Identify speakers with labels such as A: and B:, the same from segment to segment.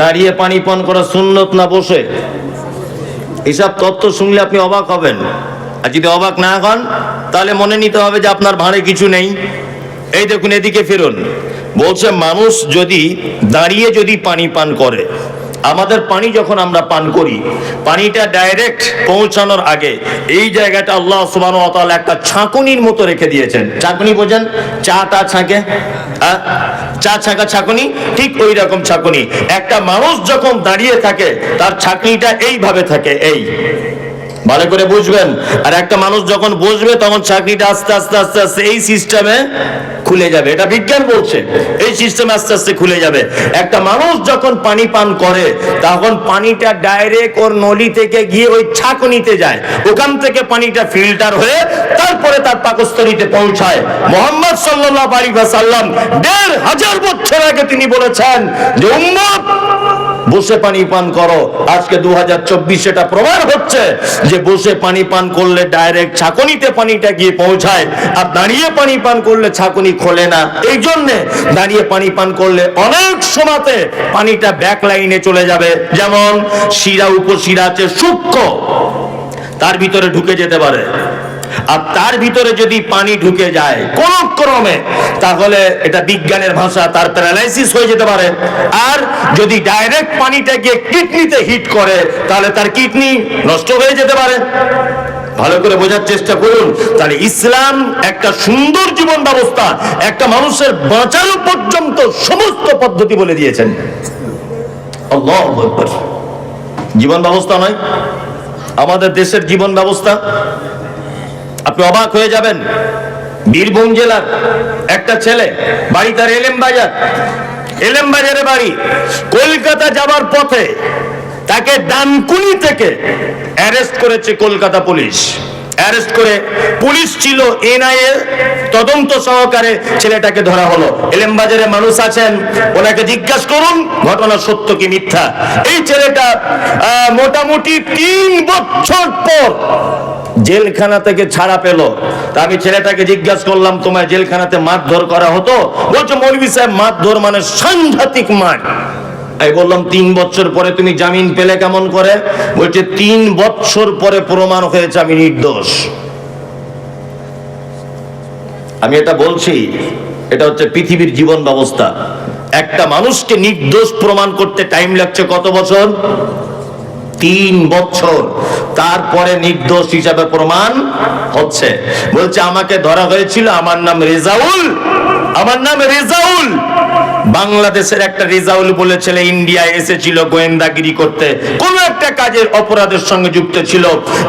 A: দাঁড়িয়ে পানি পান করা সুন্নত না বসে? এসব তথ্য শুনলে আপনি অবাক হবেন। আর যদি অবাক না হন তাহলে মনে নিতে হবে যে আপনার ভাঁড়ে কিছু নেই। এই দেখুন, এদিকে ফিরুন। বলছে মানুষ যদি দাঁড়িয়ে যদি পানি পান করে, আমাদের পানি যখন আমরা পান করি, পানিটা ডাইরেক্ট পৌঁছানোর আগে এই জায়গাটা আল্লাহ সুবহানাহু ওয়া তাআলা একটা ছাঁকুনির মতো রেখে দিয়েছেন। ছাঁকুনি বোঝেন? চাটা ছাঁকে, চা ছাঁকা ছাঁকুনি, ঠিক ওই রকম ছাঁকুনি। একটা মানুষ যখন দাঁড়িয়ে থাকে তার ছাঁকনিটা এইভাবে থাকে, এই ভালো করে বুঝবেন। আর একটা মানুষ যখন বসবে তখন চাকরিটা আস্তে আস্তে আস্তে আস্তে এই সিস্টেমে খুলে যাবে। এটা বিজ্ঞান বলছে, এই সিস্টেমে আস্তে আস্তে খুলে যাবে। একটা মানুষ যখন পানি পান করে তখন পানিটা ডাইরেক্ট ওর নলি থেকে গিয়ে ওই ছাঁকনিতে যায়, ওখান থেকে পানিটা ফিল্টার হয়ে তারপরে তার পাকস্থলীতে পৌঁছায়। মুহাম্মদ সাল্লাল্লাহু আলাইহি ওয়াসাল্লাম ১৫০০ বছর আগে তিনি বলেছেন যে উম্মত বসে পানি পান করো। আজকে 2024 এটা প্রমাণ হচ্ছে যে বসে পানি পান করলে ডাইরেক্ট ছাঁকনিতে পানিটা গিয়ে পৌঁছায়, আর দাঁড়িয়ে পানি পান করলে ছাঁকনি খোলে না। এই জন্য দাঁড়িয়ে পানি পান করলে অনেক সময়তে পানিটা ব্যাক লাইনে চলে যাবে। যেমন শিরা উপশিরা আছে সূক্ষ্ম, তার ভিতরে ঢুকে যেতে পারে। আর তার ভিতরে যদি পানি ঢুকে যায় কোন ক্রমে, তাহলে এটা বিজ্ঞানের ভাষা তার প্যারালাইসিস হয়ে যেতে পারে। আর যদি ডাইরেক্ট পানিটা গিয়ে কিডনিতে হিট করে তাহলে তার কিডনি নষ্ট হয়ে যেতে পারে। ভালো করে বোঝার চেষ্টা করুন। তাহলে ইসলাম একটা সুন্দর জীবন ব্যবস্থা, একটা মানুষের বাঁচানো পর্যন্ত সমস্ত পদ্ধতি বলে দিয়েছেন। আল্লাহু আকবার। জীবন ব্যবস্থা নয়, আমাদের দেশের জীবন ব্যবস্থা আপনি অবাক হয়ে যাবেন। বীরভূম জেলার একটা ছেলে, বাড়ি তার এলেম বাজারে বাড়ি, কলকাতা যাবার পথে তাকে ডানকুনি থেকে অ্যারেস্ট করেছে কলকাতা পুলিশ। অ্যারেস্ট করে পুলিশ ছিল এনআইএ তদন্ত সহকারে ছেলেটাকে ধরা হলো। এলেম বাজারে মানুষ আছেন, ওনাকে জিজ্ঞাসা করুন ঘটনা সত্য কি মিথ্যা। এই ছেলেটা মোটামুটি ৩ বছর পর জেলখানা থেকে ছাড়া পেল। তা আমি ছেলেটাকে জিজ্ঞাসা করলাম, তোমায় জেলখানাতে মারধর করা হতো? বলছে মৌলভী সাহেব মারধর মানে সাংঘাতিক মার। আমি বললাম ৩ বছর পরে তুমি জামিন পেলে কেমন করে? বলছে ৩ বছর পরে প্রমাণ হয়েছে আমি নির্দোষ। আমি এটা বলছি, এটা হচ্ছে পৃথিবীর জীবন ব্যবস্থা। একটা মানুষকে নির্দোষ প্রমাণ করতে টাইম লাগছে কত বছর? ৩ বছর। তারপরে নির্দোষ হিসাবে প্রমাণ হচ্ছে। বলছে আমাকে ধরা হয়েছিল, আমার নাম রেজাউল, আমার নাম রেজাউল। বাংলাদেশের একটা রেজাউল বলে ছেলে ইন্ডিয়ায় এসেছিল গোয়েন্দাগিরি করতে, কোন একটা কাজের অপরাধের সঙ্গে যুক্ত ছিল,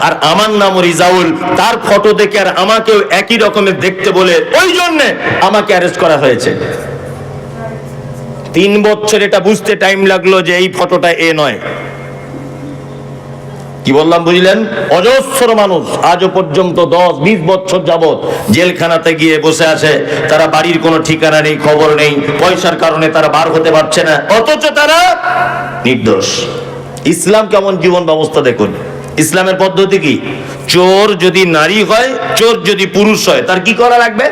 A: আর আমার নাম রেজাউল। তার ফটো দেখে আর আমাকেও একই রকমের দেখতে বলে ওই জন্য আমাকে অ্যারেস্ট করা হয়েছে। ৩ বছর এটা বুঝতে টাইম লাগলো যে এই ফটোটা এ নয়। কি বললাম বুঝলেন? অজস্র মানুষ আজও পর্যন্ত 10-20 বছর যাবত জেলখানাতে গিয়ে বসে আছে। তারা বাড়ির কোনো ঠিকানা নেই, খবর নেই, পয়সার কারণে তারা বার হতে পারছে না, অথচ তারা নির্দোষ। ইসলাম কেমন জীবন ব্যবস্থা দেখুন। ইসলামের পদ্ধতি কি? চোর যদি নারী হয়, চোর যদি পুরুষ হয়, তার কি করা লাগবে?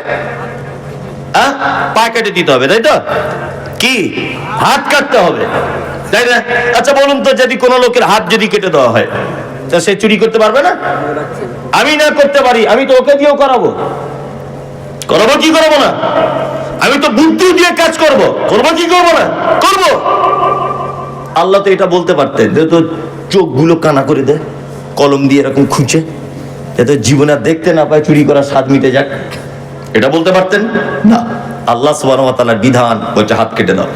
A: পা কেটে দিতে হবে, তাই তো? কি হাত কাটতে হবে, তাই না? আচ্ছা বলুন তো, যদি কোনো লোকের হাত যদি কেটে দেওয়া হয় তা সে চুরি করতে পারবে না? আমি না করতে পারি, আমি তো ওকে দিয়েও করাবো কি করবো না? আমি তো বুদ্ধি দিয়ে কাজ করবো কি করবো না? করবো। আল্লাহ তো এটা বলতে পারতেন, তো চোখগুলো কানা করে দেয় কলম দিয়ে এরকম খুঁজে, যাতে জীবনে দেখতে না পায়, চুরি করার স্বাদ মিটে যাক। এটা বলতে পারতেন না। আল্লাহ সুবহানাহু ওয়া তাআলার বিধান হচ্ছে হাত কেটে দাও।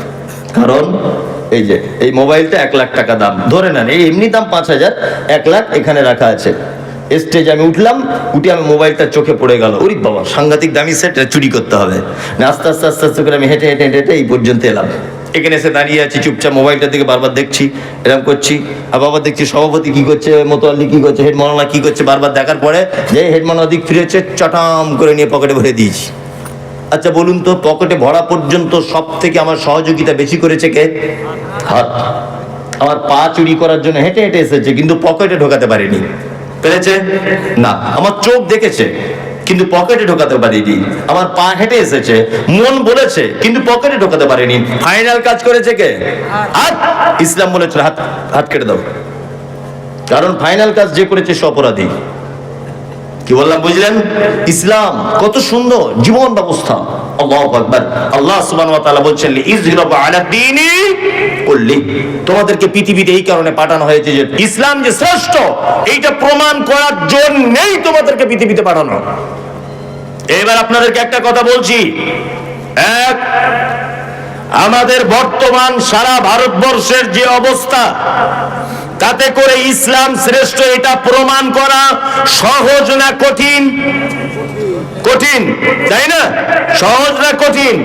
A: কারণ এই যে এই মোবাইলটা 1 লাখ টাকা দাম, ধরে নেন এই এমনি দাম 5,000, 1 লাখ এখানে রাখা আছে। স্টেজে আমি উঠলাম, উঠে আমি মোবাইলটা চোখে পড়ে গেল, ওরে বাবা সাংঘাতিক দামি সেট, চুরি করতে হবে না। আস্তে আস্তে আস্তে আস্তে করে আমি হেঁটে হেঁটে হেঁটে এই পর্যন্ত এলাম। এখানে এসে দাঁড়িয়ে আছি চুপচাপ, মোবাইলটার দিকে বারবার দেখছি, এরকম করছি। আর বাবার দেখছি সভাপতি কি করছে, মোতোয়াল্লি কি করছে, হেড মাওলানা কি করছে, বারবার দেখার পরে যে হেড মাওলানা দিক ফিরেছে, চটাম করে নিয়ে পকেটে ভরে দিয়েছি। আচ্ছা বলুন তো, পকেটে ভরা পর্যন্ত সব থেকে আমার সহযোগিতা বেশি করেছে কে? হাত। আমার পা চুরি করার জন্য হেঁটে হেঁটে এসেছে, কিন্তু পকেটে ঢোকাতে পারেনি। পেরেছে না? আমার চোখ দেখেছে কিন্তু পকেটে ঢোকাতে পারিনি। আমার পা হেঁটে এসেছে, মন বলেছে, কিন্তু পকেটে ঢোকাতে পারিনি। ফাইনাল কাজ করেছে কে? হাত। ইসলাম বলেছে হাত হাত কেটে দাও, কারণ ফাইনাল কাজ যে করেছে সে অপরাধী। কি বললাম বুঝলেন? ইসলাম কত সুন্দর জীবন ব্যবস্থা। আল্লাহু আকবার। আল্লাহ সুবহানাহু ওয়া তাআলা বলছেন ইযহিরাবু আলা দীনি কুল্লি, তোমাদেরকে পৃথিবীতে এই কারণে পাঠানো হয়েছে যে ইসলাম যে শ্রেষ্ঠ এইটা প্রমাণ করার জন্যই তোমাদেরকে পৃথিবীতে পাঠানো। এবার আপনাদেরকে একটা কথা বলছি, এক, আমাদের বর্তমান সারা ভারতবর্ষের যে অবস্থা, তাতে করে ইসলাম শ্রেষ্ঠ এটা প্রমাণ করা সহজ না কঠিন? কঠিন, তাই না? সহজ না কঠিন?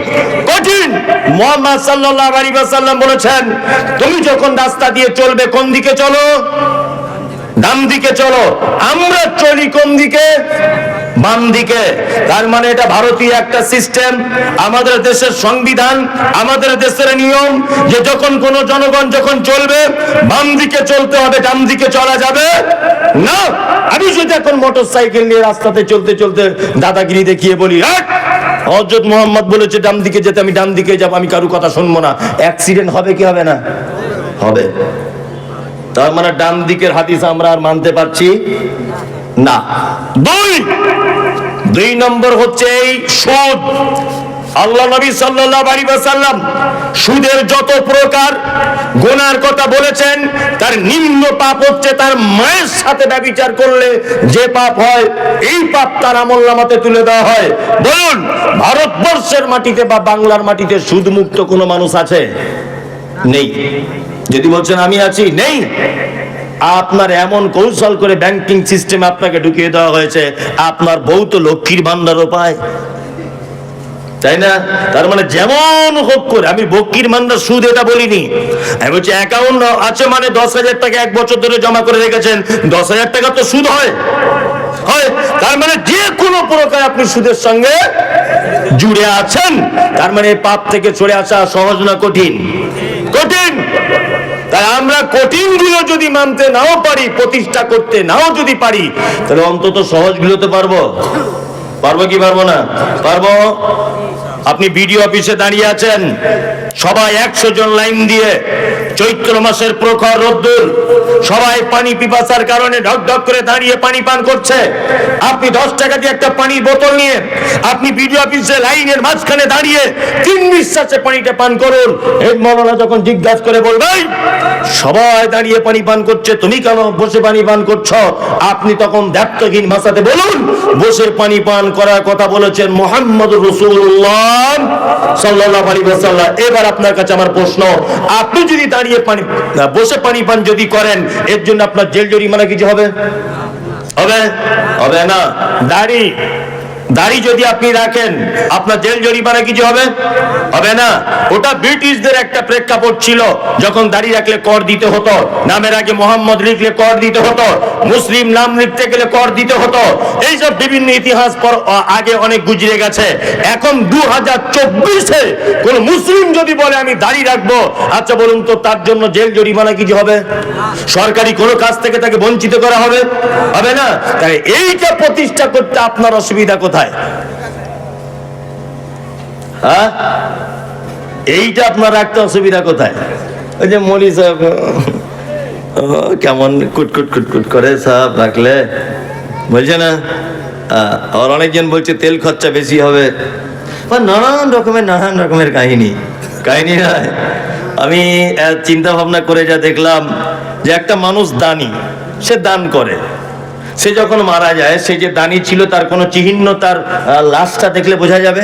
A: কঠিন। মুহাম্মদ সাল্লাল্লাহু আলাইহি ওয়াসাল্লাম বলেছেন, তুমি যখন রাস্তা দিয়ে চলবে কোন দিকে চলো? ডান দিকে চলো। আমরা চলি কোন দিকে? বাম দিকে। তার মানে এটা ভারতীয় একটা সিস্টেম, আমাদের দেশের সংবিধান, আমাদের দেশের নিয়ম যে যখন কোন জনগণ যখন চলবে বাম দিকে চলতে হবে, ডান দিকে চলা যাবে না। আমি যদি এখন মোটরসাইকেল নিয়ে রাস্তাতে চলতে চলতে দাদাগিরি দেখিয়ে বলি হযরত মুহাম্মদ বলেছে ডান দিকে যেতে, আমি ডান দিকে যাব, আমি কারো কথা শুনবো না, অ্যাক্সিডেন্ট হবে কি হবে না? হবে। তার মানে ডান দিকের হাদিস আমরা আর মানতে পারছি না। দুই নম্বর হচ্ছে এই সুদ। আল্লাহ নবী সাল্লাল্লাহু আলাইহি ওয়াসাল্লাম সুদের যত প্রকার গুনার কথা বলেছেন, তার নিম্ন পাপ হচ্ছে তার মায়ের সাথে ব্যভিচার করলে যে পাপ হয়, এই পাপ তার আমলনামাতে তুলে দেওয়া হয়। বলুন, ভারতবর্ষের মাটিতে বা বাংলার মাটিতে সুদ মুক্ত কোনো মানুষ আছে? নেই। যদি বলছেন আমি আছি, নেই। আপনার এমন কৌশল করে ব্যাংকিং সিস্টেম আপনাকে ঢুকিয়ে দেওয়া হয়েছে, আপনার বউ তো লক্ষ্মীর ভান্ডারও পায়, তাই না? তার মানে যেমন হোক করে, আমি লক্ষ্মীর ভান্ডার সুদ এটা বলিনি, আমি বলছি অ্যাকাউন্ট আছে মানে 10,000 টাকা 1 বছর ধরে জমা করে রেখেছেন, 10,000 টাকা তো সুদ হয়। তার মানে যে কোনো প্রকার আপনি সুদের সঙ্গে জুড়ে আছেন। তার মানে পাপ থেকে সরে আসা সহজ না কঠিন? কঠিন। তাই আমরা কঠিন গুলো যদি মানতে নাও পারি, প্রতিষ্ঠা করতে নাও যদি পারি, তাহলে অন্তত সহজ গুলোতে পারবো। পারবো কি পারবো না? পারবো। আপনি বিডিও অফিসে দাঁড়িয়ে আছেন, সবাই 100 জন লাইন দিয়ে, চৈত্র মাসের প্রখর রোদ্দুর, সবাই পানি পিপাসার কারণে ঢক ঢক করে দাঁড়িয়ে পানি পান করছে। আপনি 10 টাকা দিয়ে একটা পানির বোতল নিয়ে আপনি বিডিও অফিসে লাইনের মাঝখানে দাঁড়িয়ে 3 নিঃশ্বাসে পানিটা পান করুন। হেড মাওলানা যখন জিজ্ঞাসা করে বলবেন সবাই দাঁড়িয়ে পানি পান করছে, তুমি কেন বসে পানি পান করছো, আপনি তখন দায়িত্বহীন ভাষাতে বলুন বসে পানি পান করার কথা বলেছেন মুহাম্মদুর রাসূলুল্লাহ সাল্লাল্লাহু আলাইহি ওয়াসাল্লাম। এবার আপনার কাছে আমার প্রশ্ন, আপনি যদি দাঁড়িয়ে পানি বসে পানি পান যদি করেন, এর জন্য আপনার জেল জরিমানা কিছু হবে? হবে? হবে না। দাড়ি যদি আপনি রাখেন, আপনার জেল জরিমানা কিছু হবে? হবে না। ওটা ব্রিটিশদের একটা প্রেক্ষাপট ছিল, যখন দাড়ি রাখলে কর দিতে হতো, নামের আগে মোহাম্মদ লিখলে কর দিতে হতো, মুসলিম নাম লিখতে গেলে কর দিতে হতো। এইসব বিভিন্ন ইতিহাস আগে অনেক গুজরে গেছে। এখন 2024-এ কোন মুসলিম যদি বলে আমি দাড়ি রাখবো, আচ্ছা বলুন তো তার জন্য জেল জরিমানা কিছু হবে? সরকারি কোনো কাজ থেকে তাকে বঞ্চিত করা হবে? হবে না। তাই এইটা প্রতিষ্ঠা করতে আপনার অসুবিধা কোথায়? হ্যাঁ, এইটা আপনার রাখতে অসুবিধা কোথায়? ওই যে মলি সাহেব কেমন কুটকুট কুটকুট করে সাহেব রাখলে, বলছে না? আর অনেকজন বলছে তেল খরচা বেশি হবে, নানান রকমের কাহিনী নয়। আমি চিন্তা ভাবনা করে যা দেখলাম যে একটা মানুষ দানি, সে দান করে, সে যখন মারা যায়, সে যে দানি ছিল তার কোনো চিহ্ন তার লাশটা দেখলে বোঝা যাবে?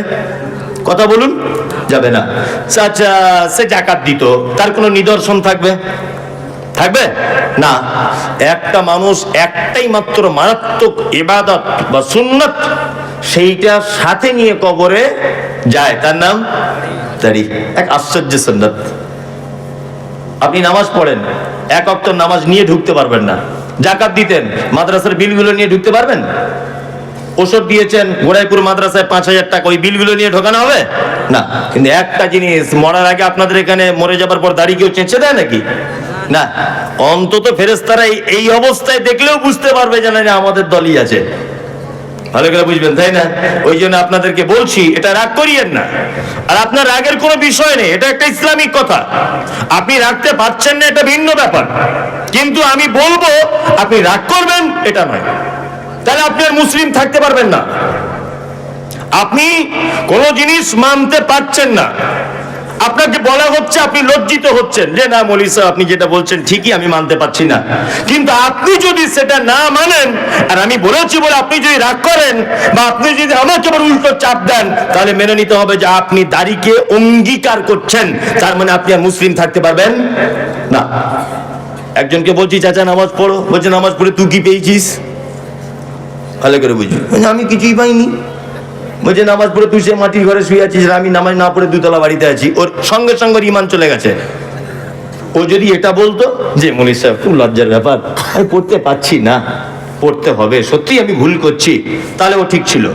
A: কথা বলুন, যাবে না। আচ্ছা, সে যাকাত দিত, তার কোনো নিদর্শন থাকবে না। একটা মানুষ একটাই মাত্র মারাত্মক ইবাদত বা সুন্নাত, সেইটা সাথে নিয়ে কবরে যায়, তার নাম দাড়ি। এক আশ্চর্য সুন্নাত। আপনি নামাজ পড়েন, 1 ওয়াক্ত নামাজ নিয়ে ঢুকতে পারবেন না। যাকাত দিতেন, মাদ্রাসার বিলগুলো নিয়ে ঢুকতে পারবেন? ওষুধ দিয়েছেন গোড়াইপুর মাদ্রাসায় 5,000 টাকা, ওই বিলগুলো নিয়ে ঢোকানো হবে না। কিন্তু একটা জিনিস, মরার আগে আপনাদের এখানে মরে যাবার পর দাড়ি কেউ চেঁচে দেয় নাকি? না। অন্তত ফেরেশতারা এই অবস্থায় দেখলেও বুঝতে পারবে যে না আমাদের দলই আছে, ভালো করে বুঝবেন, তাই না? ওই জন্য আপনাদেরকে বলছি, এটা রাগ করিয়েন না। আর আপনার রাগের কোনো বিষয় নেই, এটা একটা ইসলামিক কথা। আপনি রাখতে পারছেন না, এটা ভিন্ন ব্যাপার, কিন্তু আমি বলবো আপনি রাগ করবেন এটা নয়, তাহলে আপনি আর মুসলিম থাকতে পারবেন না। আপনি কোন জিনিস মানতে পারছেন না, আপনাকে বলা হচ্ছে, আপনি লজ্জিত হচ্ছেন যে না মৌলী সাহেব আপনি যেটা বলছেন ঠিকই, আমি মানতে পারছি না। কিন্তু আপনি যদি সেটা না মানেন, আর আমি বলেছি বলে আপনি যদি রাগ করেন, বা আপনি যদি আমাকে আবার উল্টো চাপ দেন, তাহলে মেনে নিতে হবে যে আপনি দাড়িকে অঙ্গীকার করছেন, তার মানে আপনি আর মুসলিম থাকতে পারবেন না। একজনকে বলছি চাচা নামাজ পড়ো, বলছে নামাজ পড়ে তুই কি পেয়েছিস? ভালো করে বুঝি, আমি কিছুই পাইনি। বলছে নামাজ পড়ে তুই সে মাটির ঘরে শুয়ে আছিস, আমি নামাজ না পড়ে দুতলা বাড়িতে আছি। ওর সঙ্গে সঙ্গে ইমান চলে গেছে। ও যদি এটা বলতো যে মৌলী সাহেব খুব লজ্জার ব্যাপার, আমি পড়তে পারছি না, পড়তে হবে, সত্যি আমি ভুল করছি, তাহলে ও ঠিক ছিল,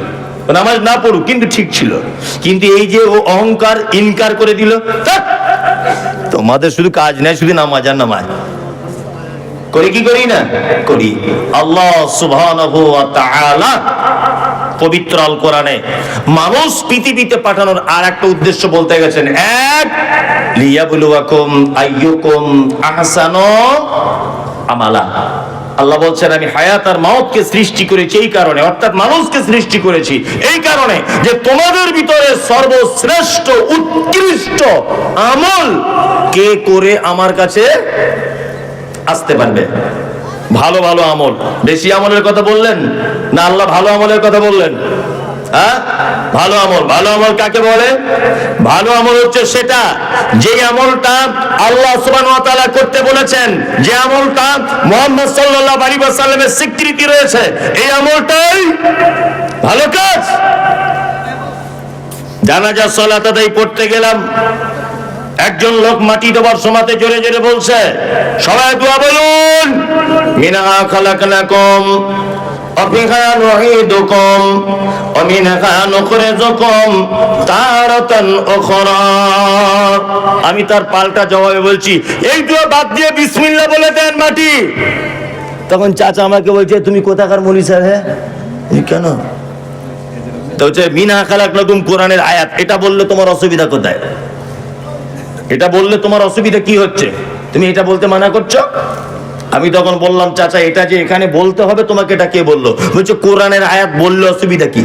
A: নামাজ না পড়ুক কিন্তু ঠিক ছিল। কিন্তু এই যে ও অহংকার ইনকার করে দিল, তোমাদের শুধু কাজ নাই, শুধু নামাজ আর নামাজ করি কি করি না করি। আল্লাহ সুবহানাহু ওয়া তাআলা পবিত্র আল কোরআনে মানুষ পৃথিবীতে পাঠানোর আর একটা উদ্দেশ্য বলতে গেছেন, এক লিয়াবলুয়াকুম আইয়ুকুম আহসানু আমালা। আল্লাহ বলছেন আমি হায়াত আর মাউতকে সৃষ্টি করেছি এই কারণে, অর্থাৎ মানুষকে সৃষ্টি করেছি এই কারণে যে তোমাদের ভিতরে সর্বশ্রেষ্ঠ উৎকৃষ্ট আমল কে করে আমার কাছে আসতে পারবে। ভালো ভালো আমল, বেশি আমলের কথা বললেন না, আল্লাহ ভালো আমলের কথা বললেন। হ্যাঁ, ভালো আমল। ভালো আমল কাকে বলে? ভালো আমল হচ্ছে সেটা যে আমলটা আল্লাহ সুবহানাহু ওয়া তাআলা করতে বলেছেন, যে আমলটা মুহাম্মদ সাল্লাল্লাহু আলাইহি ওয়াসাল্লামের স্বীকৃতি রয়েছে, এই আমলটাই ভালো কাজ। জানাজা সালাত আদায় পড়তে গেলাম, একজন লোক মাটি দেওয়ার সময়তে জোরে জোরে বলছে, সবাই দোয়া বলুন, মিনহা খালাকনাকুম ওয়া ফিহা নুঈদুকুম ওয়া মিনহা নুখরিজুকুম তারাতান উখরা। আমি তার পাল্টা জবাবে বলছি, এই দোয়া বাদ দিয়ে বিসমিল্লাহ বলে দেন মাটি। তখন চাচা আমাকে বলছে, তুমি কোথাকার মৌলী স্যার? হ্যাঁ, কেন? তো হচ্ছে মিনহা খালাকনাকুম কোরআনের আয়াত, এটা বললে তোমার অসুবিধা কোথায়? এটা বললে তোমার অসুবিধা কি হচ্ছে? তুমি এটা বলতে মানা করছো। আমি তখন বললাম, চাচা এটা যে এখানে বলতে হবে তোমাকে, এটা কে বললো? বলছে কোরআনের আয়াত বললে অসুবিধা কি?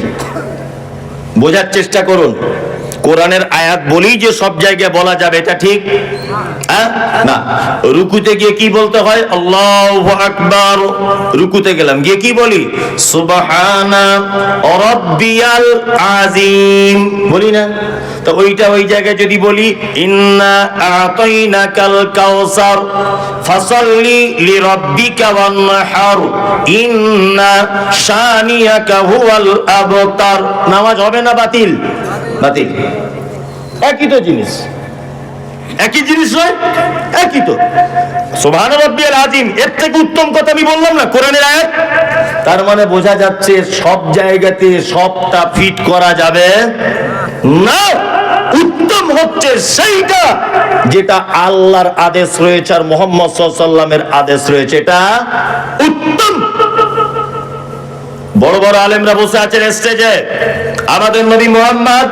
A: বোঝার চেষ্টা করুন, কোরআনের আয়াত বলেই যে সব জায়গায় বলা যাবে এটা ঠিক না। রুকুতে গিয়ে কি বলতে হয়? আল্লাহু আকবার। রুকুতে গেলাম, গিয়ে কি বলি? সুবহানা রাব্বিয়াল আযীম বলি না? তো ওইটা ওই জায়গায় যদি বলি ইন্না আতাইনাকাল কাউসার ফাসাল্লি লিরাব্বিকা ওয়ানহার ইন্না শানিয়াকা হুয়াল আবতার, নামাজ হবে না বাতিল? বাতিল। একই তো জিনিস, একই জিনিস নয়, একই তো। সুবহান রাব্বিয়াল আযীম, এর থেকে উত্তম কথা আমি বললাম না কোরআনের আয়াত। তার মানে বোঝা যাচ্ছে সব জায়গাতে সবটা ফিট করা যাবে না। উত্তম হচ্ছে সেইটা যেটা আল্লাহর আদেশ রয়েছে আর মুহাম্মদ সাল্লাল্লাহু আলাইহি ওয়াসাল্লামের আদেশ রয়েছে, এটা উত্তম। বড় বড় আলেমরা বসে আছেন স্টেজে, আমাদের নবী মুহাম্মদ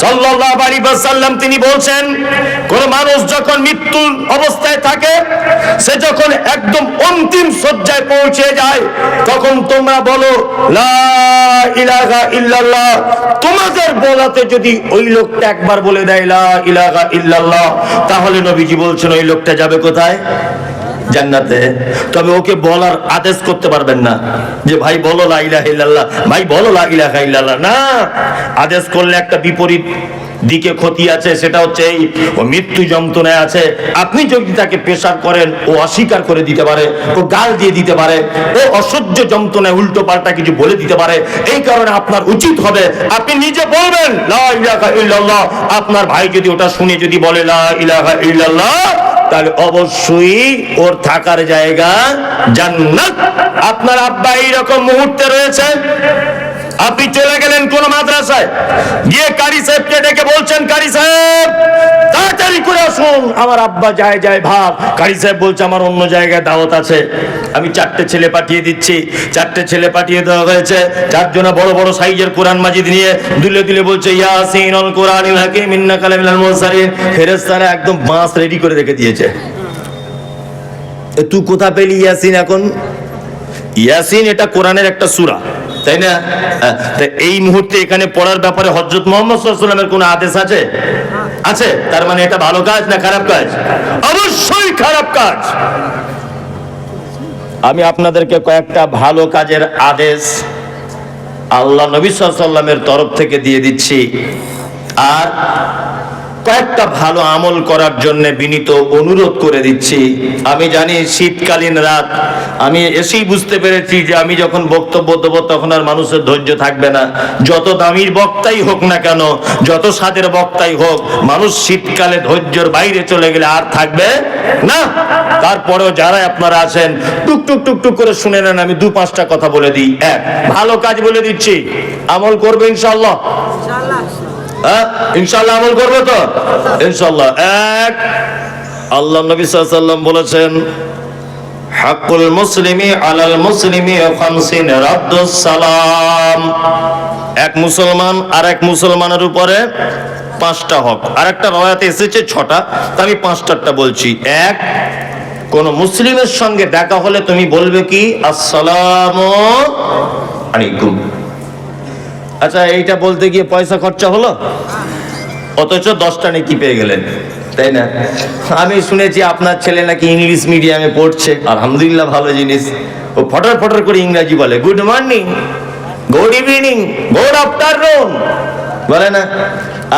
A: সাল্লাল্লাহু আলাইহি ওয়াসাল্লাম তিনি বলছেন, কোন মানুষ যখন মৃত্যুর অবস্থায় থাকে, সে যখন একদম অন্তিম শয্যায় পৌঁছে যায়, তখন তোমরা বলো লা ইলাহা ইল্লাল্লাহ। তোমাদের বলাতে যদি ওই লোকটা একবার বলে দেয় লা ইলাহা ইল্লাল্লাহ, তাহলে নবীজি বলছেন ওই লোকটা যাবে কোথায়? জান্নাতে। তবে ওকে বলার আদেশ করতে পারবেন না যে ভাই বলো লা ইলাহা ইল্লাল্লাহ, ভাই বলো লা ইলাহা ইল্লাল্লাহ, না। আদেশ করলে একটা বিপরীত দিকে ক্ষতি আছে, সেটা হচ্ছে এই ও মৃত্যু যন্ত্রণায় আছে। আপনি যদি তাকে প্রেসার করেন, ও অস্বীকার করে দিতে পারে, ও গাল দিয়ে দিতে পারে, ও অসহ্য যন্ত্রণায় উল্টো পাল্টা কিছু বলে দিতে পারে। এই কারণে আপনার উচিত হবে আপনি নিজে বলবেন লা ইলাহা ইল্লাল্লাহ। আপনার ভাই যদি ওটা শুনে যদি বলে লা ইলাহা ইল্লাল্লাহ, তাহলে অবশ্যই ওর থাকার জায়গা জান্নাত। আপনার আব্বা এইরকম মুহূর্তে রয়েছে, আপনি চলে গেলেন কোন মাদ্রাসায়, গিয়ে কারি সাহেবকে ডেকে বলছেন, কারি সাহেব তাড়াতাড়ি করে আসুন, আমার আব্বা যায় ভাব। কারি সাহেব বলছে আমার অন্য জায়গায় দাওয়াত আছে, আমি 4টে ছেলে পাঠিয়ে দিচ্ছি। 4টে ছেলে পাঠিয়ে দেওয়া হয়েছে, 4 জনা বড় বড় সাইজের কোরআন মাজিদ নিয়ে দুলে দুলে বলছে ইয়াসিনুল কোরআনিল হাকিম ইন্নাকা লামিনাল মুরসালিন। ফেরেশতারা একদম বাঁশ রেডি করে রেখে দিয়েছে। তুই কোথা পেলি ইয়াসিন? এখন ইয়াসিন এটা কোরআনের একটা সূরা, তাই না? এই মুহূর্তে এখানে পড়ার ব্যাপারে হযরত মুহাম্মদ সাল্লাল্লাহু আলাইহি ওয়াসাল্লামের কোনো আদেশ আছে? আছে। তার মানে এটা ভালো কাজ না খারাপ কাজ? অবশ্যই খারাপ কাজ। আমি আপনাদেরকে কয়েকটা ভালো কাজের আদেশ আল্লাহ নবী সাল্লাল্লাহু আলাইহি ওয়াসাল্লামের তরফ থেকে দিয়ে দিচ্ছি, আর কয়েকটা ভালো আমল করার জন্য বিনীত অনুরোধ করে দিচ্ছি। আমি জানি শীতকালীন রাত, আমি এসেই বুঝতে পেরেছি যে আমি যখন বক্তব্য দেবো তখন আর মানুষের ধৈর্য থাকবে না। যত দামির বক্তাই হোক না কেন, যত স্বাদের বক্তাই হোক, মানুষ শীতকালে ধৈর্যের বাইরে চলে গেলে আর থাকবে না। তারপরেও যারা আপনারা আছেন টুক টুক টুক টুক করে শুনে নেন, আমি 2-5টা কথা বলে দিই। এক, ভালো কাজ বলে দিচ্ছি, আমল করবে ইনশাআল্লাহ? ইনশাআল্লাহ আমল করবে তো? ইনশাআল্লাহ। এক, আল্লাহ নবী সাল্লাল্লাহু আলাইহি ওয়াসাল্লাম বলেছেন, হাক্কুল মুসলিমি আলাল মুসলিমি খামসিন রাদ্দুস সালাম। এক মুসলমান আর এক মুসলমানের উপরে 5টা হক। আর একটা রওয়ায়াতে এসেছে 6টা, তা আমি 5টারটা বলছি। এক, কোন মুসলিমের সঙ্গে দেখা হলে তুমি বলবে কি? আসসালামু আলাইকুম। আচ্ছা, এইটা বলতে গিয়ে পয়সা খরচা হলো, অথচ 10টা নেকি পেয়ে গেলেন, তাই না? আমি শুনেছি আপনার ছেলে নাকি ইংলিশ মিডিয়ামে পড়ছে, আলহামদুলিল্লাহ, ভালো জিনিস। ও ফটর ফটর করে ইংরেজি বলে, good morning, good evening, good afternoon বলে না?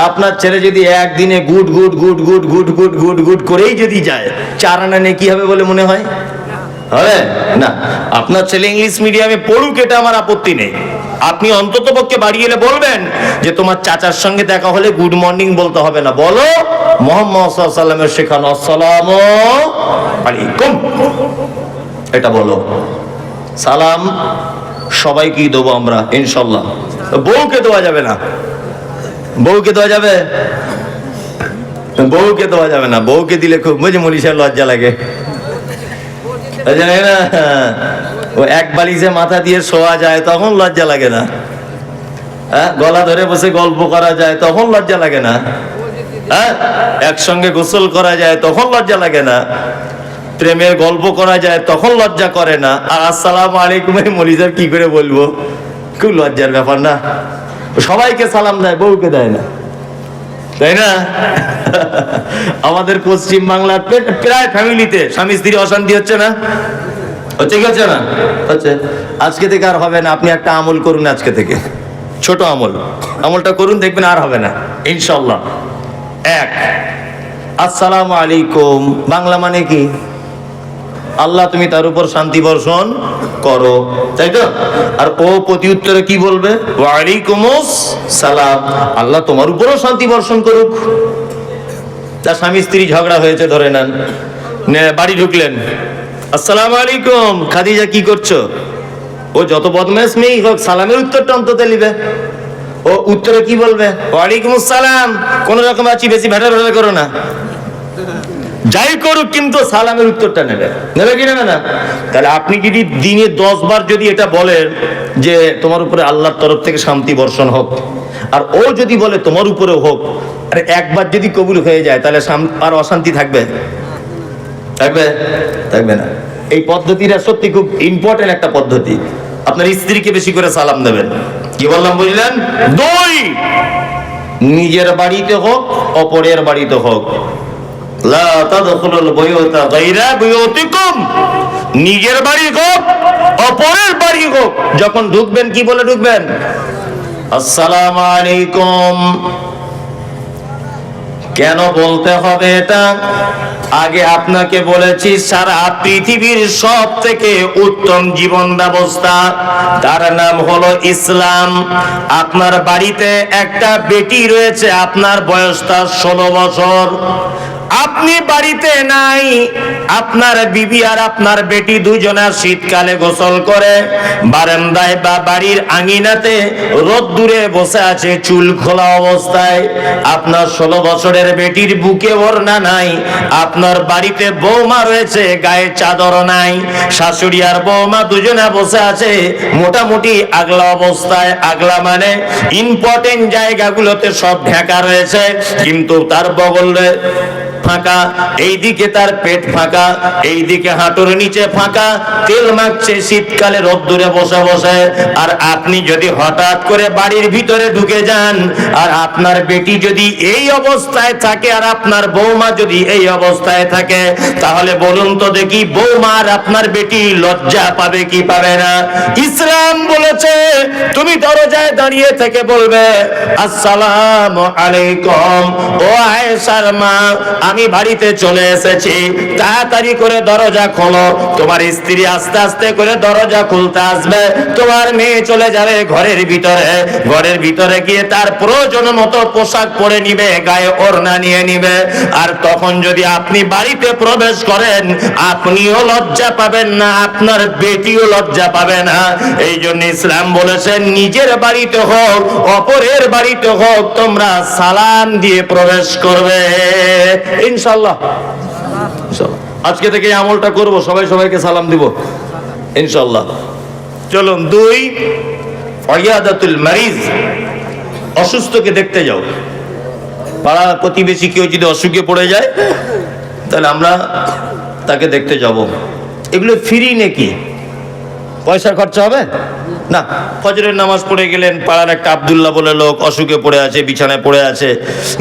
A: আপনার ছেলে যদি একদিনে good good good good good good good good করেই যদি যায়, 4 আনা নেকি হবে বলে মনে হয়? হবে না। আপনার ছেলে ইংলিশ মিডিয়ামে পড়ুক, এটা আমার আপত্তি নেই। আপনি অন্তত পক্ষে বাড়ি এলে বলবেন যে তোমার চাচার সঙ্গে দেখা হলে গুড মর্নিং বলতে হবে না, বলো মুহাম্মদ সাল্লাল্লাহু আলাইহি ওয়াসাল্লামের শেখানো আসসালামু আলাইকুম, এটা বলো। সালাম সবাইকেই দেবো আমরা ইনশাআল্লাহ, বউকে দেওয়া যাবে না। বউকে দেওয়া যাবে? বউকে দেওয়া যাবে না। বউকে দিলে খুব মনীষার লজ্জা লাগে, না? ও এক বালিশে মাথা দিয়ে শোয়া যায়, তখন লজ্জা লাগে না? হ্যাঁ, গলা ধরে বসে গল্প করা যায়, তখন লজ্জা লাগে না? হ্যাঁ, একসঙ্গে গোসল করা যায়, তখন লজ্জা লাগে না? প্রেমের গল্প করা যায়, তখন লজ্জা করে না? আর আসসালামু আলাইকুম মনীষার কি করে বলবো? খুব লজ্জার ব্যাপার না? সবাইকে সালাম দেয়, বউকে দেয় না, তাই না? আমাদের পশ্চিম বাংলার প্রায় ফ্যামিলিতে স্বামী স্ত্রী অশান্তি হচ্ছে না? হচ্ছে কি হচ্ছে না? হচ্ছে। আজকে থেকে আর হবে না। আপনি একটা আমল করুন আজকে থেকে, ছোট আমলটা করুন, দেখবেন আর হবে না ইনশাআল্লাহ। এক, আসসালামু আলাইকুম বাংলা মানে কি? আল্লাহ তুমি তার উপর শান্তি বর্ষণ করো, তাই তো? আর ও প্রতি উত্তরে কি বলবে? ওয়া আলাইকুমুস সালাম, আল্লাহ তোমার উপরও শান্তি বর্ষণ করুক। তার স্বামী স্ত্রী ঝগড়া হয়েছে, ধরে নেন, বাড়ি ঢুকলেন, আসসালামু আলাইকুম খাদিজা, কি করছো? ও যত বদমাশ মেয়েই হোক, সালামের উত্তরটা অন্তত নিবে। ও উত্তরে কি বলবে? ওয়ালাইকুম আসসালাম। কোন রকম আছি বেশি ভেটা ভেটা করো না, যাই করুক কিন্তু সালামের উত্তরটা নেবে কি নেবে না? তাহলে আপনি যদি দিনে 10 বার যদি এটা বলেন যে তোমার উপরে আল্লাহর তরফ থেকে শান্তি বর্ষণ হোক, আর ও যদি বলে তোমার উপরে হোক, আর একবার যদি কবুল হয়ে যায়, তাহলে আর অশান্তি থাকবে? থাকবে না। এই পদ্ধতিটা সত্যি খুব ইম্পর্টেন্ট একটা পদ্ধতি। আপনার স্ত্রীকে বেশি করে সালাম দেবেন। কি বললাম বুঝলেন? 2, নিজের বাড়িতে হোক অপরের বাড়িতে হোক, লা তাদখুলুল বুয়ুতা গায়রা বুয়ুতিকুম, নিজের বাড়ি হোক অপরের বাড়ি হোক, যখন ঢুকবেন কি বলে ঢুকবেন? আসসালামু আলাইকুম। কেন বলতে হবে এটা? আগে আপনাকে বলেছি, সারা পৃথিবীর সব থেকে উত্তম জীবন ব্যবস্থা, তার নাম হলো ইসলাম। আপনার বাড়িতে একটা বেটি রয়েছে, আপনার বয়সটা 16 বছর, আপনি বাড়িতে নাই, আপনার বিবি আর আপনার বেটি দুজনা শীতকালে গোসল করে বারান্দায় বা বাড়ির আঙিনাতে রোদ্দুরে বসে আছে চুল খোলা অবস্থায়। আপনার 16 বছরের বেটির বুকে ওড়না নাই, আপনার বাড়িতে বৌমা রয়েছে গায়ে চাদর নাই, শাশুড়ি আর বৌমা দুজনা বসে আছে মোটামুটি আগলা অবস্থায়। আগলা মানে ইম্পর্টেন্ট জায়গাগুলোতে সব ঢাকা রয়েছে, কিন্তু তার বগলে ফাঁকা, এইদিকে তার পেট ফাঁকা, এইদিকে হাঁটুর নিচে ফাঁকা, তেল মাখছে শীতকালে রোদ্দুরে বসে বসে। আর আপনি যদি হঠাৎ করে বাড়ির ভিতরে ঢুকে যান আর আপনার বেটি যদি এই অবস্থায় থাকে আর আপনার বৌমা যদি এই অবস্থায় থাকে, তাহলে বলুন তো দেখি বৌমা আর আপনার বেটি লজ্জা পাবে কি পাবে না? ইসলাম বলেছে তুমি দরজায় দাঁড়িয়ে থেকে বলবে আসসালামু আলাইকুম, ও আয়েশার মা আমি বাড়িতে চলে এসেছি, তাড়াতাড়ি করে দরজা খোলো। তোমার স্ত্রী আস্তে আস্তে করে দরজা খুলতে আসবে, তোমার মেয়ে চলে যাবে ঘরের ভিতরে, ঘরের ভিতরে গিয়ে তার প্রয়োজন মতো পোশাক পরে নিবে, গায়ে ওড়না নিয়ে নিবে। আর তখন যদি আপনি বাড়িতে প্রবেশ করেন, আপনিও লজ্জা পাবেন না, আপনার বেটিও লজ্জা পাবে না। এই জন্য ইসলাম বলেছেন নিজের বাড়িতে হোক অপরের বাড়িতে হোক তোমরা সালাম দিয়ে প্রবেশ করবে। ইনশাআল্লাহ আজকে থেকে এই আমলটা করব, সবাই সবাইকে সালাম দিব ইনশাআল্লাহ। চলুন 2, ইয়াদাতুল মারিজ, অসুস্থকে দেখতে যাও। পাড়া প্রতিবেশী কেউ যদি অসুখে পড়ে যায় তাহলে আমরা তাকে দেখতে যাব। এগুলো ফ্রি নাকি? পয়সা খরচা হবে না। ফজরের নামাজ পড়ে গেলেন, পাড়ার একটা আব্দুল্লাহ বলে লোক অসুখে পড়ে আছে, বিছানায় পড়ে আছে,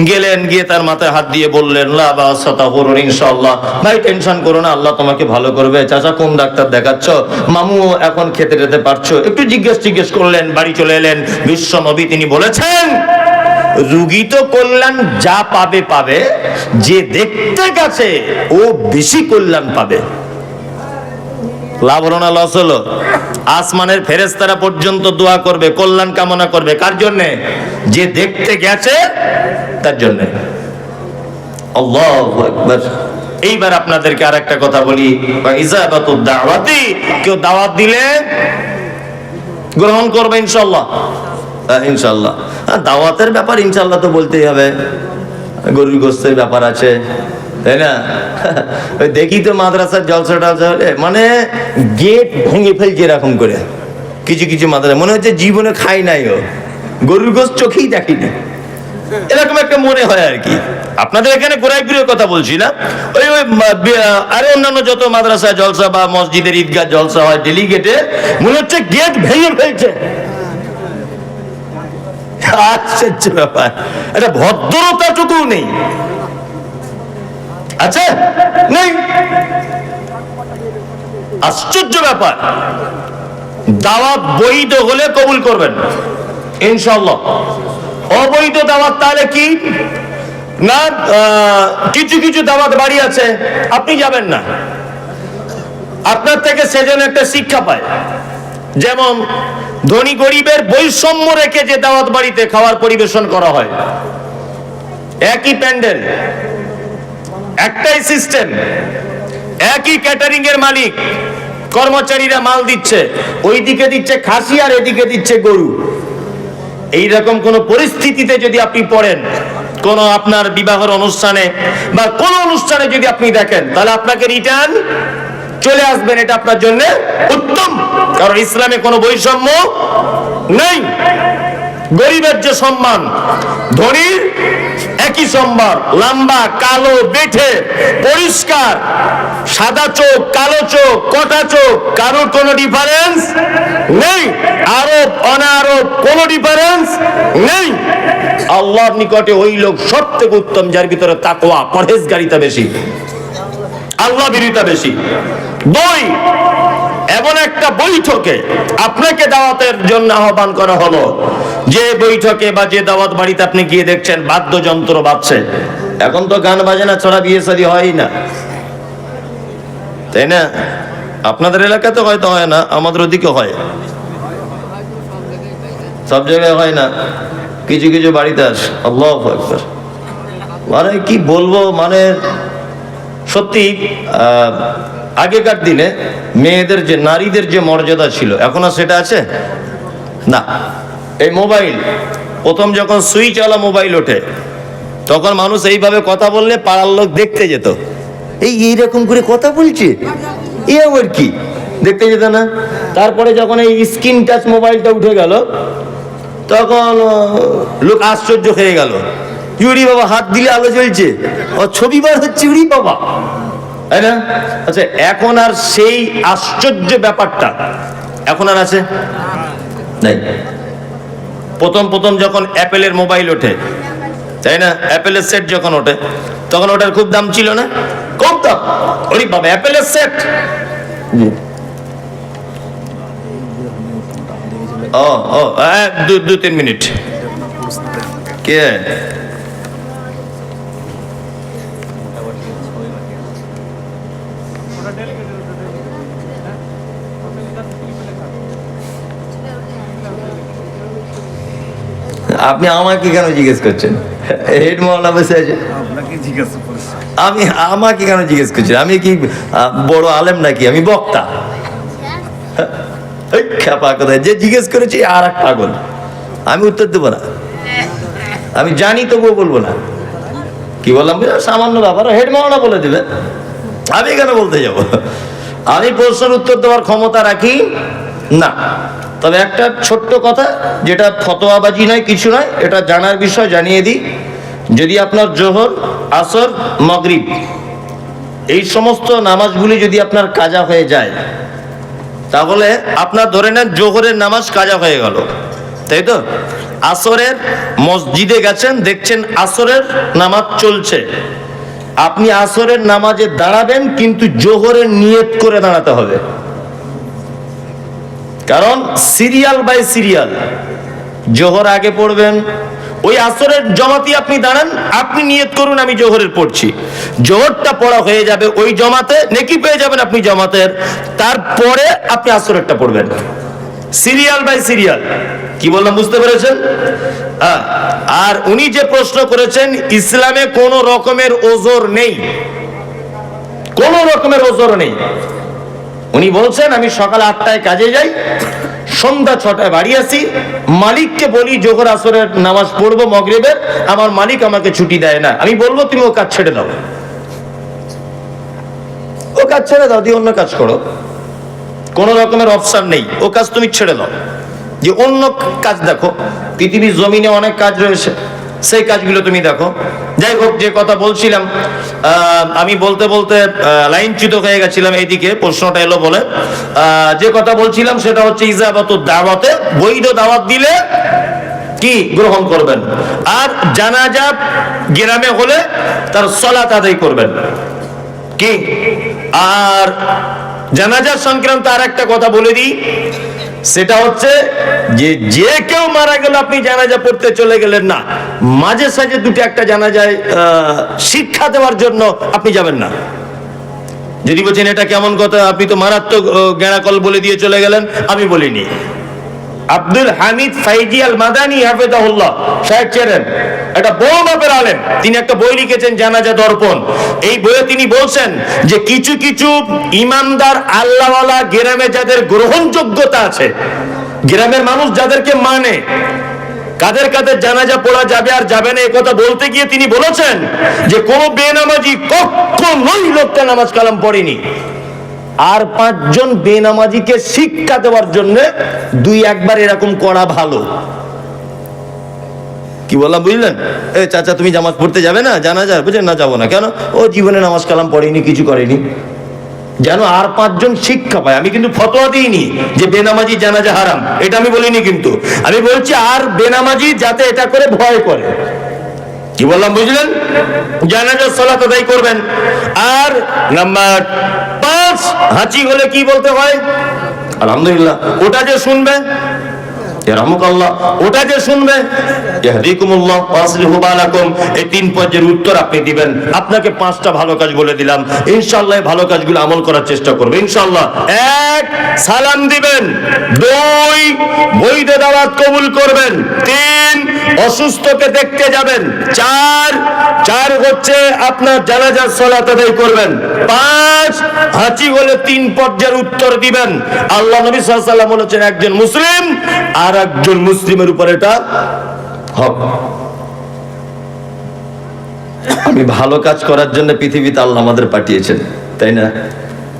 A: গেলেন, গিয়ে তার মাথায় হাত দিয়ে বললেন লা বাসা তাহুরুন ইনশাআল্লাহ, ভাই টেনশন করো না, আল্লাহ তোমাকে ভালো করবে। চাচা কোন ডাক্তার দেখাচ্ছ? মামু এখন খেতে যেতে পারছো? একটু জিজ্ঞেস করলেন, বাড়ি চলে এলেন। বিশ্ব নবী তিনি বলেছেন রুগী তো কল্যাণ যা পাবে পাবে, যে দেখতে গেছে ও বেশি কল্যাণ পাবে। লাভ হলো না লস হলো? আসমানের ফেরেশতারা পর্যন্ত দোয়া করবে, কল্যাণ কামনা করবে। কার জন্য? যে দেখতে গেছে তার জন্য। আল্লাহু আকবার। এইবার আপনাদেরকে আরেকটা কথা বলি, ইজাবাতুদ দাওয়াতি, কেউ দাওয়াত দিলে গ্রহণ করবে ইনশাআল্লাহ। ইনশাআল্লাহ দাওয়াতের ব্যাপার ইনশাআল্লাহ তো বলতেই হবে। গরুর গোশতের ব্যাপার আছে, তাই না? ওই দেখি তো মাদ্রাসার জলসা টলসা হলে মানে গেট ভেঙে ফেলছে এরকম করে। কিছু কিছু মাদ্রাসা মনে হচ্ছে জীবনে খাই নাই, ও গরুর গোশত চোখেই দেখি না, এরকম একটা মনে হয় আর কি। আপনাদের এখানে ঘোরাই ফিরে কথা বলছি না, ওই আরে অন্যান্য যত মাদ্রাসা জলসা বা মসজিদের ঈদগাহ জলসা হয় ডেলিগেটে, মনে হচ্ছে গেট ভেঙে ফেলছে। আশ্চর্য ব্যাপার, এটা ভদ্রতাটুকু নেই। আচ্ছা নেই, আশ্চর্য ব্যাপার। দাওয়াত বৈধ হলে কবুল করবেন ইনশাআল্লাহ। অবৈধ দাওয়াত তাহলে কি না, কিছু কিছু দাওয়াত বাড়ি আছে আপনি যাবেন না, আপনার থেকে সেজন্য একটা শিক্ষা পায়। যেমন ধনী গরিবের বৈষম্য রেখে যে দাওয়াত বাড়িতে খাবার পরিবেশন করা হয়, একই প্যান্ডেল, একটাই সিস্টেম, একই ক্যাটারিং এর মালিক, কর্মচারীরা মাল দিচ্ছে, ওইদিকে দিচ্ছে খাসি আর এদিকে দিচ্ছে গরু। এইরকম কোন পরিস্থিতিতে যদি আপনি পড়েন, কোন আপনার বিবাহের অনুষ্ঠানে বা কোন অনুষ্ঠানে যদি আপনি দেখেন, তাহলে আপনাকে রিটার্ন চলে আসবেন, এটা আপনার জন্য উত্তম। কারণ ইসলামে কোনো বৈষম্য নেই। গরিবের যে সম্মান, ধনীর একই সম্মান। লম্বা কালো বেঠে পরিষ্কার, সাদা চোখ কালো চোখ কটা চোখ, কারোর কোনো ডিফারেন্স নেই। আরব অনারব কোনো ডিফারেন্স নেই। আল্লাহর নিকটে ওই লোক সব থেকে উত্তম যার ভিতরে তাকওয়া, পরহেজগারিতা বেশি, আল্লাহ ভীরুতা বেশি। 2, এমন একটা বৈঠকে আপনাকে দাওয়াতের জন্য আহ্বান করা হলো, যে বৈঠকে বা যে দাওয়াত বাড়িতে আপনি গিয়ে দেখছেন বাদ্যযন্ত্র বাজছে। এখন তো গান বাজনা ছাড়া বিয়ে শাদী হয় না, তাই না? আপনাদের এলাকাতে হয়তো হয় না, আমাদের ওদিকে হয়, সব জায়গায় হয় না, কিছু কিছু বাড়িতে আসে। আল্লাহু আকবার। মানে কি বলবো, মানে সত্যি আগেকার দিনে মেয়েদের যে, নারীদের যে মর্যাদা ছিল, এখন আর সেটা আছে না। এই মোবাইল প্রথম যখন সুইচওয়ালা মোবাইল ওঠে, তখন মানুষ এইভাবে কথা বললে পাড়ার লোক দেখতে যেত, এইরকম করে কথা বলছে, এ আবার কি, দেখতে যেত না। তারপরে যখন এই স্ক্রিন টাচ মোবাইলটা উঠে গেল, তখন লোক আশ্চর্য হয়ে গেল, ইউরি বাবা হাত দিলে আলো জ্বলছে, ও ছবি বার হচ্ছে, ইউরি বাবা, তাই না? আচ্ছা, এখন আর সেই আশ্চর্য ব্যাপারটা এখন আর আছে নাই। প্রথম যখন অ্যাপেলের মোবাইল ওঠে, তাই না, অ্যাপেলের সেট যখন ওঠে, তখন ওটার খুব দাম ছিল না? কম দাম, ওরে বাবা অ্যাপেলের সেট। ও 2-3 মিনিট। কে আপনি আমাকে কেন জিজ্ঞেস করছেন? হেড মহল্লা বসে আছে, আমি আমাকে কেন জিজ্ঞেস করছেন? আমি কি বড় আলেম নাকি? আমি বক্তা? খেপা কোথায়, যে জিজ্ঞেস করেছি আর এক পাগল, আমি উত্তর দেবো না। আমি জানি তবুও বলবো না। কি বললাম, সামান্য ব্যাপার, হেড মহল্লা বলে দেবে, আমি কেন বলতে যাব? আমি প্রশ্নের উত্তর দেওয়ার ক্ষমতা রাখি না। তবে একটা ছোট্ট কথা, যেটা ফতোয়াবাজি নয়, কিছু নয়, এটা জানার বিষয়, জানিয়ে দিই। যদি আপনার জোহর, আসর, মাগরিব এই সমস্ত নামাজগুলি যদি আপনার কাজা হয়ে যায়, তাহলে আপনার ধরে নেন জোহরের নামাজ কাজা হয়ে গেল, তাই তো? আসরের মসজিদে গেছেন, দেখছেন আসরের নামাজ চলছে, আপনি আসরের নামাজে দাঁড়াবেন, কিন্তু জোহরের নিয়ত করে দাঁড়াতে হবে, কারণ সিরিয়াল বাই সিরিয়াল। জোহর আগে পড়বেন, ওই আসরের জমাতে আপনি দাঁড়ান, আপনি নিয়ত করুন আমি জোহরের পড়ছি, জোহরটা পড়া হয়ে যাবে, ওই জমাতে নেকি পেয়ে যাবেন আপনি জমাতের, তারপরে আপনি আসরেরটা পড়বেন, সিরিয়াল বাই সিরিয়াল। কি বললাম বুঝতে পেরেছেন? আর উনি যে প্রশ্ন করেছেন, ইসলামে কোন রকমের ওজর নেই, কোন রকমের ওজর নেই। উনি বলছেন আমি সকাল 8টায় কাজে যাই, সন্ধ্যা 6টায় বাড়ি আসি, মালিককে বলি জোহর আসরের নামাজ পড়বো মাগরিবের, আমার মালিক আমাকে ছুটি দেয় না, আমি বলবো তুমি ও কাজ ছেড়ে দাও, ও কাজ ছেড়ে দাও, দিয়ে অন্য কাজ করো, কোন রকমের অপশন নেই, ও কাজ তুমি ছেড়ে দাও, যে অন্য কাজ দেখো, পৃথিবীর জমিনে অনেক কাজ রয়েছে, সেই কাজগুলো তুমি দেখো। যাই হোক, যে কথা বলছিলাম, আমি বলতে বলতে লাইনচ্যুত হয়ে গেছিলাম, এইদিকে প্রশ্নটা এলো বলে। যে কথা বলছিলাম সেটা হচ্ছে ইজাবাতুদ দাওয়াতে, বৈধ দাওয়াত দিলে কি গ্রহণ করবেন, আর জানাজা গ্রামে হলে তার সালাত আদায় করবেন কি। আর জানাজা সংক্রান্ত আর একটা কথা বলে দিই, সেটা হচ্ছে যে কেউ মারা গেল, আপনি জানাজা পড়তে চলে গেলেন না, মাঝে সাঝে দুটো একটা জানাজায় শিক্ষা দেওয়ার জন্য আপনি যাবেন না। যদি বলছেন এটা কেমন কথা, আপনি তো মারাত্মক গেঁড়াকল বলে দিয়ে চলে গেলেন, আমি বলিনি। আব্দুল হামিদ ফাইজি আল মাদানী হাফেজাহুল্লাহ সাহেব ছিলেন একটা বড় মাপের আলেম, তিনি একটা বই লিখেছেন জানাজা দর্পণ। এই বইয়ে তিনি বলছেন যে কিছু কিছু ইমানদার আল্লাহওয়ালা গ্রামে যাদের গ্রহণযোগ্যতা আছে, গ্রামের মানুষ যাদেরকে মানে, কাদের কাদের জানাজা পড়া যাবে আর যাবে না, এই কথা বলতে গিয়ে তিনি বলেছেন যে কোন বেনামাজি কখনোই লোকটা নামাজ কালাম পড়েনি, আর 5 জন বেনামাজিকে শিক্ষা দেওয়ার জন্য 2-1 এরকম করা ভালো। কি বললাম বুঝলেন? এই চাচা তুমি জামাত পড়তে যাবে না জানাজা? বুঝলেন না, যাবো না। কেন? ও জীবনে নামাজ কালাম পড়েনি, কিছু করেনি, যেন আর 5 জন শিক্ষা পায়। আমি কিন্তু ফতোয়া দিইনি যে বেনামাজি জানাজা হারাম, এটা আমি বলিনি, কিন্তু আমি বলছি আর বেনামাজি যাতে এটা করে ভয় করে। কি বললাম বুঝলেন? জানাজার সালাত আদায় করবেন। আর নাম্বার 5, হাঁচি হলে কি বলতে হয়? আলহামদুলিল্লাহ। ওটা যে শুনবে, ইয়ারহামুকাল্লাহ, ওটা যে শুনবে ইয়াহদিকুমুল্লাহ ওয়া আসলিহু বালাকুম, এই 3 পর্যায়ের উত্তর আপনি দিবেন। আপনাকে 5টা ভালো কাজ বলে দিলাম, ইনশাআল্লাহ এই ভালো কাজগুলো আমল করার চেষ্টা করবে ইনশাআল্লাহ। 1, সালাম দিবেন। 2, বৈধ দাওয়াত কবুল করবেন। 3, অসুস্থকে দেখতে যাবেন। 4 হচ্ছে আপনার জানাজার সালাত আদায় করবেন। 5, হাঁচি হলে 3 পর্যায়ের উত্তর দিবেন। আল্লাহ নবী সাল্লাল্লাহু আলাইহি ওয়াসাল্লাম বলেছেন, একজন মুসলিম আর একজন মুসলিমের উপর এটা হক। আমি ভালো কাজ করার জন্য পৃথিবীতে আল্লাহ আমাদের পাঠিয়েছেন, তাই না?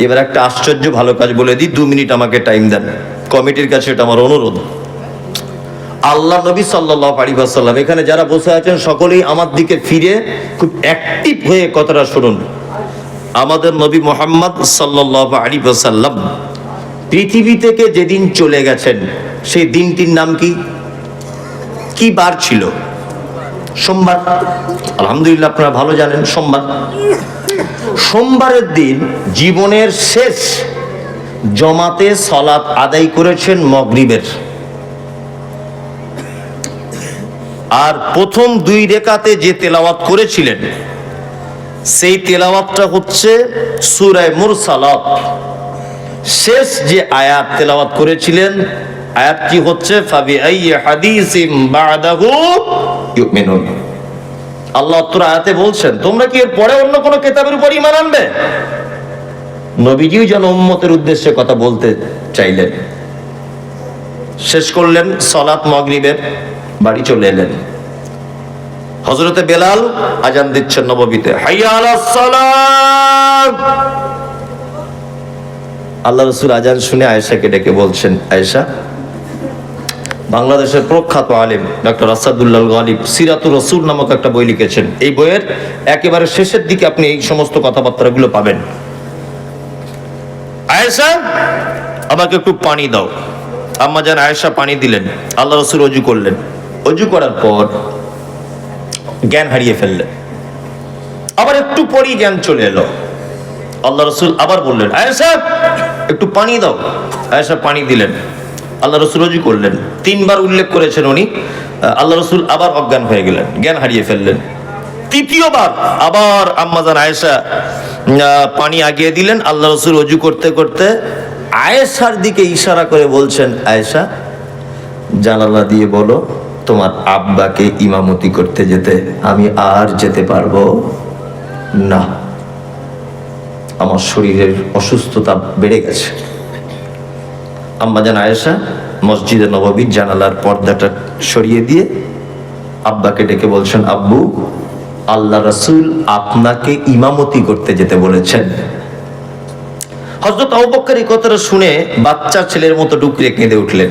A: এবার একটা আশ্চর্য ভালো কাজ বলে দিই, 2 মিনিট আমাকে টাইম দেন। কমিটির কাছে এটা আমার অনুরোধ। আল্লাহ নবী সাল্লাল্লাহু আলাইহি ওয়াসাল্লাম, এখানে যারা বসে আছেন সকলেই আমার দিকে ফিরে খুব অ্যাক্টিভ হয়ে কথাটা শুনুন। আমাদের নবী মুহাম্মদ সাল্লাল্লাহু আলাইহি ওয়াসাল্লাম পৃথিবী থেকে যেদিন চলে গেছেন সেই দিনটির নাম কি? কি বার ছিল? সোমবার। আলহামদুলিল্লাহ, আপনারা ভালো জানেন সোমবার। সোমবারের দিন জীবনের শেষ জমাতে সালাত আদায় করেছেন মাগরিবের। আর প্রথম 2 রাকাতে যে তেলাওয়াত করেছিলেন সেই তেলাওয়াতটা হচ্ছে সূরা মুরসালাত। শেষ যে আয়াত তেলাওয়াত করেছিলেন, আয়াতটি হচ্ছে ফাবিআইয়ি হাদিসিম বাদাহু ইউমিনুন। আল্লাহ তাআলা আয়াতে বলছেন, তোমরা কি এর পরে অন্য কোনো কিতাবের উপর ঈমান আনবে? নবীজিও যেন উম্মতের উদ্দেশ্যে কথা বলতে চাইলেন। শেষ করলেন সালাত মাগরিবের, বাড়ি চলে এলেন। হযরতে বেলাল আজান দিচ্ছেন নববীতে, হাইয়া আলাস সালাত। আল্লাহ রাসূল আজান শুনে আয়েশাকে ডেকে বলছেন, আয়েশা, বাংলাদেশের প্রখ্যাত আলেম ডক্টর আসাদুল্লাহ গালিব সিরাতুর রাসূল নামক একটা বই লিখেছেন। এই বইয়ের একেবারে শেষের দিকে আপনি এই সমস্ত কথাবার্তাগুলো পাবেন। আয়েশা, আমাকে একটু পানি দাও। আম্মা জান আয়েশা পানি দিলেন। আল্লাহ রাসূল ওযু করলেন। ওযু করার পর জ্ঞান হারিয়ে ফেললেন। আবার একটু পরেই জ্ঞান চলে এলো। আল্লাহ রাসূল আবার বললেন, আয়েশা একটু পানি দাও। আয়েশা পানি দিলেন। আল্লাহ রাসূল ওযু করলেন। 3 বার উল্লেখ করেছেন উনি। আল্লাহ রাসূল আবার অজ্ঞান হয়ে গেলেন, জ্ঞান হারিয়ে ফেললেন। তৃতীয়বার আবার আম্মা জান আয়েশা পানি আগিয়ে দিলেন। আল্লাহ রাসূল ওযু করতে করতে আয়েশার দিকে ইশারা করে বলছেন, আয়েশা জানালা দিয়ে বলো তোমার আব্বাকে ইমামতি করতে যেতে আমি আর যেতে পারবো না, আমার শরীরের অসুস্থতা বেড়ে গেছে। আম্মা জান আয়েশা মসজিদে নববীর জানালার পর্দাটা সরিয়ে দিয়ে আব্বাকে ডেকে বলছেন, আব্বু, আল্লাহ রাসূল আপনাকে ইমামতি করতে যেতে বলেছেন। হযরত আবু বকর এই কথাটা শুনে বাচ্চা ছেলের মতো ডুকরে কেঁদে উঠলেন।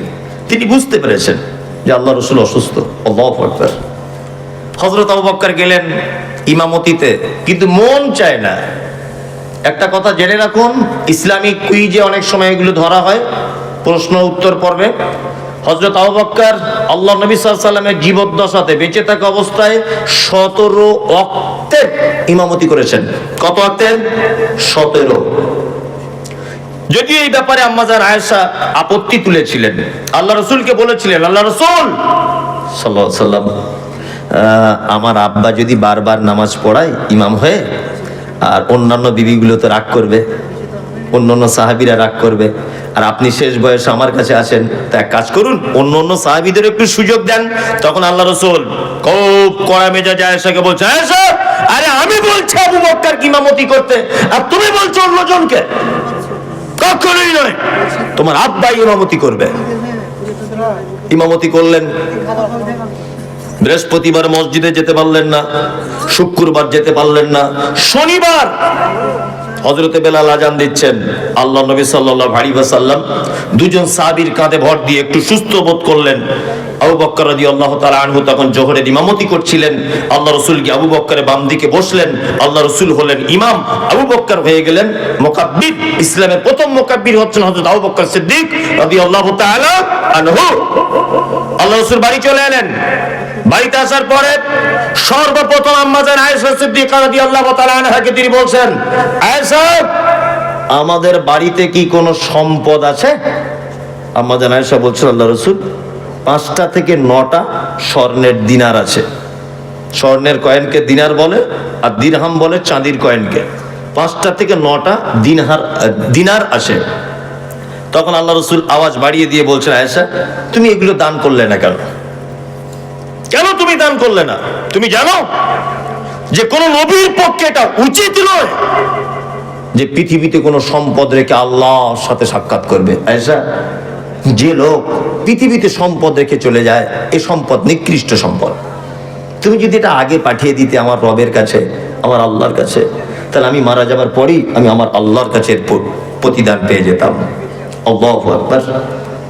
A: তিনি বুঝতে পেরেছেন যে আল্লাহ রাসূল অসুস্থ। আল্লাহু আকবার। হযরত আবু বকর গেলেন ইমামতিতে, কিন্তু মন চায় না। একটা কথা জেনে রাখুন, ইসলামিক কুইজে অনেক সময় এগুলো ধরা হয়, প্রশ্ন উত্তর পর্বে। হযরত আবু বকর আল্লাহ নবী সাল্লাল্লাহু আলাইহি ওয়াসাল্লামের জীবদ্দশাতে বেঁচে থাকা অবস্থায় 17 ওয়াক্তের ইমামতি করেছেন। কত ওয়াক্তের? 17। যদিও এই ব্যাপারে আম্মা জান আয়েশা আপত্তি তুলেছিলেন, আল্লাহ রাসূলকে বলেছিলেন, আল্লাহ রাসূল সাল্লাল্লাহু আলাইহি ওয়াসাল্লাম, আমার আব্বা যদি বারবার নামাজ পড়ায় ইমাম হয়ে, আর অন্যান্য বিবিগুলো তো রাগ করবে, অন্যান্য সাহাবীরা রাগ করবে, আর আপনি শেষ বয়সে আমার কাছে আসেন, তা এক কাজ করুন, অন্য সাহাবীদের একটু সুযোগ দেন। তখন আল্লাহ রাসূল খুব কড়া মেজাজে আয়েশাকে বলছে, আয়েশা, আরে আমি বলছি আবু বকর কি ইমামতি করতে, আর তুমি বলছো অন্যজনকে? কখনোই নয়, তোমার আব্বা ইমামতি করবে। ইমামতি করলেন। বৃহস্পতিবার মসজিদে যেতে পারলেন না, শুক্রবার যেতে পারলেন না, শনিবার হযরতে বেলাল আজান দিচ্ছেন। আল্লাহ নবী সাল্লাল্লাহু আলাইহি ওয়াসাল্লাম দুজন সাহাবীর কাঁধে ভর দিয়ে একটু সুস্থ বোধ করলেন। আবু বকর রাদিয়াল্লাহু তাআলা আনহু তখন জোহরের ইমামতি করছিলেন। আল্লাহ রাসূল কি আবু বকরের বাম দিকে বসলেন। আল্লাহ রাসূল হলেন ইমাম, আবু বকর হয়ে গেলেন মুকাব্বির। ইসলামের প্রথম মুকাব্বির হচ্ছেন হযরত আবু বকর সিদ্দিক রাদিয়াল্লাহু তাআলা আনহু। আল্লাহ রাসূল বাড়ি চলে এলেন। বাড়িতে আসার পরে সর্বপ্রথম আম্মা জান আয়েশা সিদ্দিকা রাদিয়াল্লাহু তাআলা আনহাকে তিনি বলছেন, আয়েশা, আমাদের বাড়িতে কি কোনো সম্পদ আছে? আম্মা জান আয়েশা বলছেন, আল্লাহ রাসূল 5টা থেকে 9টা স্বর্ণের দিনার আছে। স্বর্ণের কয়েনকে দিনার বলে, আর দিরহাম বলে চাঁদির কয়েনকে। 5টা থেকে 9টা দিনার আসে। তখন আল্লাহ রসুল আওয়াজ বাড়িয়ে দিয়ে বলছেন, আয়েশা তুমি এগুলো দান করলে না কেন? কেন তুমি দান করলে না? তুমি জানো যে কোন নবীর পক্ষে এটা উচিত নয় যে পৃথিবীতে কোনো সম্পদ রেখে আল্লাহর সাথে সাক্ষাৎ করবে। আয়েশা, যে লোক পৃথিবীতে সম্পদ রেখে চলে যায়, এই সম্পদ নিকৃষ্ট সম্পদ। তুমি যদি এটা আগে পাঠিয়ে দিতে আমার রবের কাছে, আমার আল্লাহর কাছে, তাহলে আমি মারা যাবার পরেই আমি আমার আল্লাহর কাছে প্রতিদান পেয়ে যেতাম। আল্লাহু আকবার।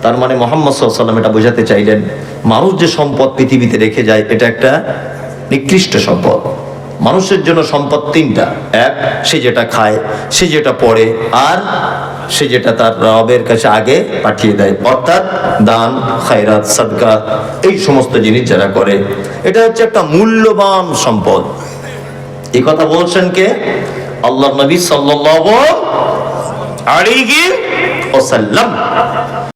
A: তার মানে মুহাম্মদ সাল্লাল্লাহু আলাইহি ওয়াসাল্লাম এটা বোঝাতে চাইলেন, মানুষ যে সম্পদ পৃথিবীতে রেখে যায় এটা একটা নিকৃষ্ট সম্পদ। মানুষের জন্য সম্পদ 3টা। এক, সে যেটা খায়, সে যেটা পড়ে, আর সে যেটা তার রবের কাছে আগে পাঠিয়ে দেয়, অর্থাৎ দান, খায়রাত, সাদকা, এই সমস্ত জিনিস যারা করে, এটা হচ্ছে একটা মূল্যবান সম্পদ। এই কথা বলছেন কে? আল্লাহর নবী সাল্লাল্লাহু আলাইহি ওয়াসাল্লাম।